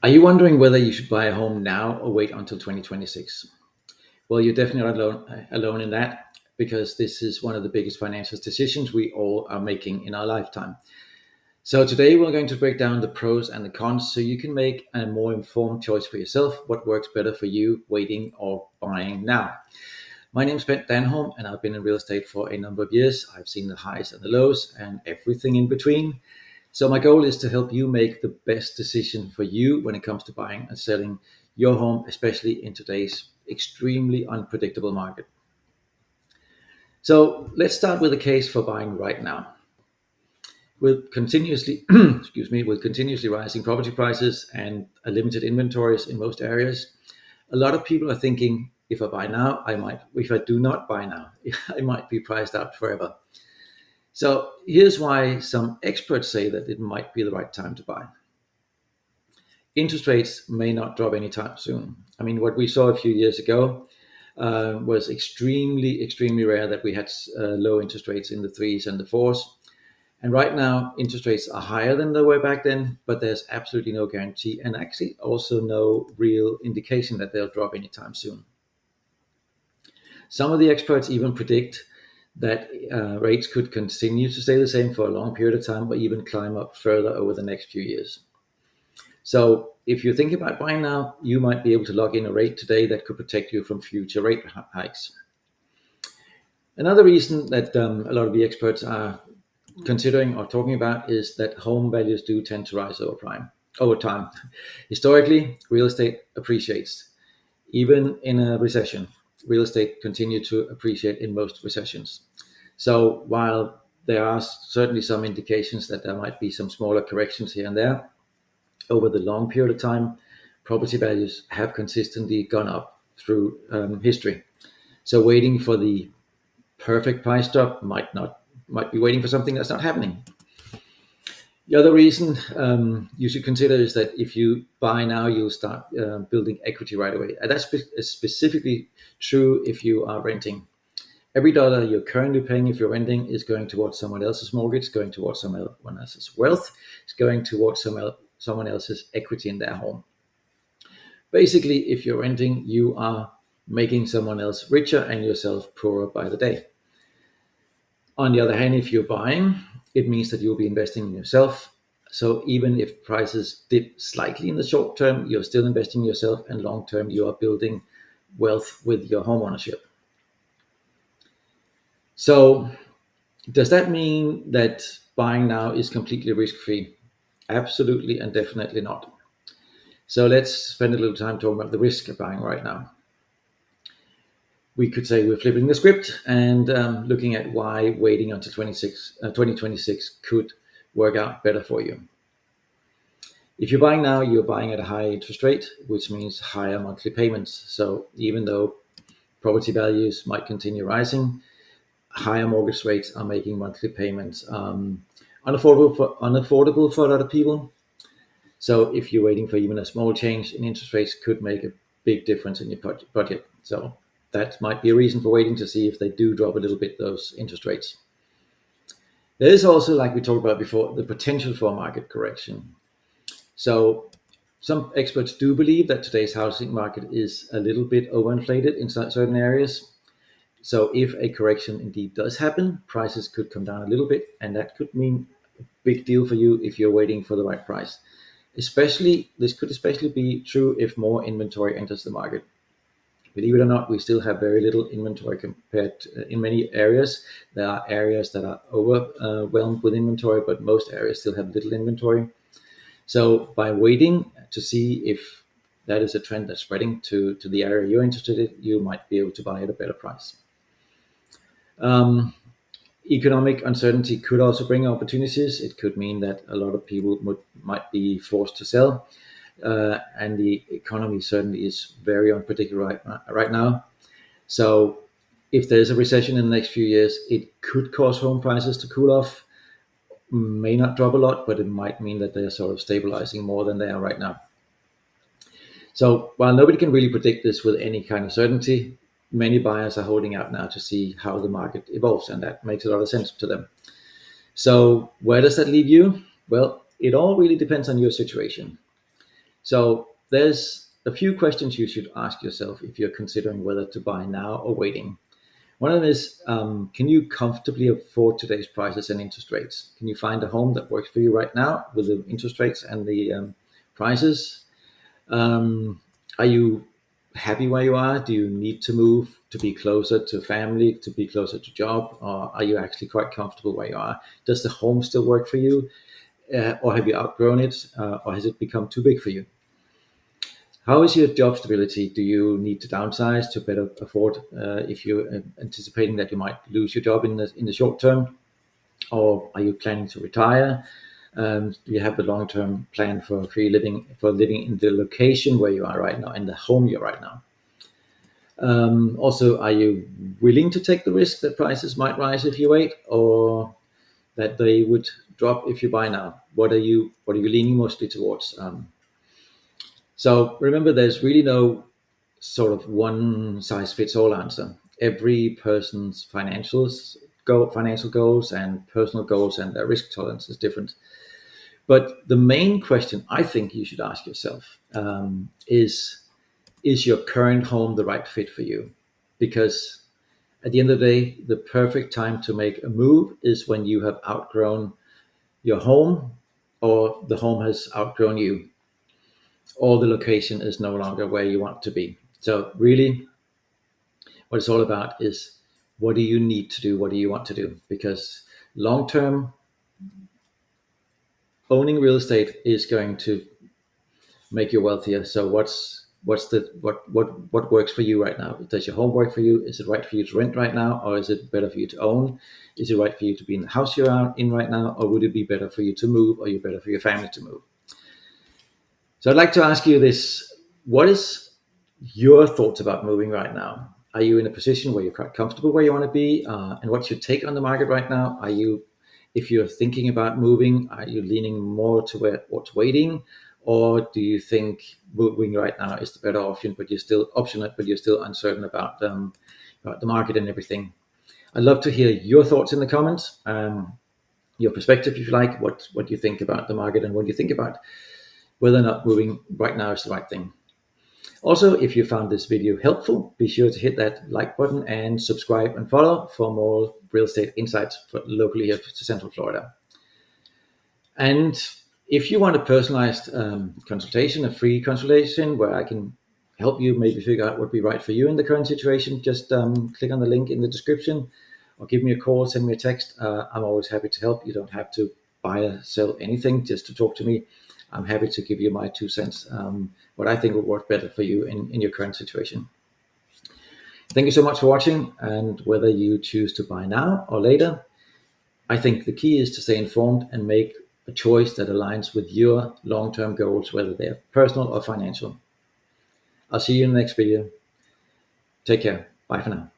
Are you wondering whether you should buy a home now or wait until 2026? Well, you're definitely not alone in that, because this is one of the biggest financial decisions we all are making in our lifetime. So today we're going to break down the pros and the cons so you can make a more informed choice for yourself, what works better for you, waiting or buying now. My name's Ben Danholm, and I've been in real estate for a number of years. I've seen the highs and the lows and everything in between. So my goal is to help you make the best decision for you when it comes to buying and selling your home, especially in today's extremely unpredictable market. So let's start with a case for buying right now. With continuously, with continuously rising property prices and a limited inventories in most areas, a lot of people are thinking, if I buy now, I might. If I do not buy now, I might be priced out forever. So here's why some experts say that it might be the right time to buy. Interest rates may not drop anytime soon. I mean, what we saw a few years ago was extremely rare that we had low interest rates in the threes and the fours. And right now, interest rates are higher than they were back then, but there's absolutely no guarantee, and actually also no real indication that they'll drop anytime soon. Some of the experts even predict that rates could continue to stay the same for a long period of time, or even climb up further over the next few years. So if you're thinking about buying now, you might be able to lock in a rate today that could protect you from future rate hikes. Another reason that a lot of the experts are considering or talking about is that home values do tend to rise over time. Historically, real estate appreciates. Even in a recession, real estate continued to appreciate in most recessions. So while there are certainly some indications that there might be some smaller corrections here and there, over the long period of time, property values have consistently gone up through history. So waiting for the perfect price drop might be waiting for something that's not happening. The other reason you should consider is that if you buy now, you'll start building equity right away. And that's specifically true if you are renting. Every dollar you're currently paying if you're renting is going towards someone else's mortgage, going towards someone else's wealth, it's going towards someone else's equity in their home. Basically, if you're renting, you are making someone else richer and yourself poorer by the day. On the other hand, if you're buying, it means that you'll be investing in yourself. So even if prices dip slightly in the short term, you're still investing in yourself, and long term, you are building wealth with your home ownership. So does that mean that buying now is completely risk free? Absolutely and definitely not. So let's spend a little time talking about the risk of buying right now. We could say we're flipping the script and looking at why waiting until 2026 could work out better for you. If you're buying now, you're buying at a high interest rate, which means higher monthly payments. So even though property values might continue rising, higher mortgage rates are making monthly payments unaffordable for a lot of people. So if you're waiting for even a small change in interest rates, could make a big difference in your budget. So that might be a reason for waiting to see if they do drop a little bit, those interest rates. There is also, like we talked about before, the potential for a market correction. So some experts do believe that today's housing market is a little bit overinflated in certain areas. So if a correction indeed does happen, prices could come down a little bit, and that could mean a big deal for you if you're waiting for the right price. This could especially be true if more inventory enters the market. Believe it or not, we still have very little inventory compared to, in many areas. There are areas that are overwhelmed with inventory, but most areas still have little inventory. So by waiting to see if that is a trend that's spreading to the area you're interested in, you might be able to buy at a better price. Um, Economic uncertainty could also bring opportunities. It could mean that a lot of people might be forced to sell, and the economy certainly is very unpredictable right now. So, if there's a recession in the next few years, it could cause home prices to cool off. May not drop a lot, but it might mean that they're sort of stabilizing more than they are right now. So while nobody can really predict this with any kind of certainty, many buyers are holding out now to see how the market evolves, and that makes a lot of sense to them. So where does that leave you? Well, it all really depends on your situation. So there's a few questions you should ask yourself if you're considering whether to buy now or waiting. One of them is, can you comfortably afford today's prices and interest rates? Can you find a home that works for you right now with the interest rates and the prices? Um, are you happy where you are? Do you need to move to be closer to family, to be closer to job, or are you actually quite comfortable where you are? Does the home still work for you, or have you outgrown it, or has it become too big for you? How is your job stability? Do you need to downsize to better afford if you're anticipating that you might lose your job in the short term, or are you planning to retire? Do you have a long-term plan for living in the location where you are right now, in the home you're right now? Also, are you willing to take the risk that prices might rise if you wait, or that they would drop if you buy now? What are you leaning mostly towards? So remember, there's really no sort of one size fits all answer. Every person's financial goals and personal goals and their risk tolerance is different. But the main question I think you should ask yourself is your current home the right fit for you? Because at the end of the day, the perfect time to make a move is when you have outgrown your home, or the home has outgrown you, or the location is no longer where you want to be. So really, what it's all about is, what do you need to do? What do you want to do? Because long term, owning real estate is going to make you wealthier. So what works for you right now? Does your home work for you? Is it right for you to rent right now, or is it better for you to own? Is it right for you to be in the house you're in right now, or would it be better for you to move, or you better for your family to move? So I'd like to ask you this: what is your thoughts about moving right now? Are you in a position where you're quite comfortable where you want to be? And what's your take on the market right now? If you're thinking about moving, are you leaning more towards waiting, or do you think moving right now is the better option, but you're still uncertain about the market and everything? I'd love to hear your thoughts in the comments, your perspective, if you like, what you think about the market and what you think about whether or not moving right now is the right thing. Also, if you found this video helpful, be sure to hit that like button and subscribe and follow for more real estate insights for locally here to Central Florida. And if you want a personalized consultation, a free consultation where I can help you maybe figure out what would be right for you in the current situation, just click on the link in the description, or give me a call, send me a text. I'm always happy to help. You don't have to buy or sell anything just to talk to me. I'm happy to give you my 2 cents, what I think would work better for you in your current situation. Thank you so much for watching, and whether you choose to buy now or later, I think the key is to stay informed and make a choice that aligns with your long-term goals, whether they're personal or financial. I'll see you in the next video. Take care. Bye for now.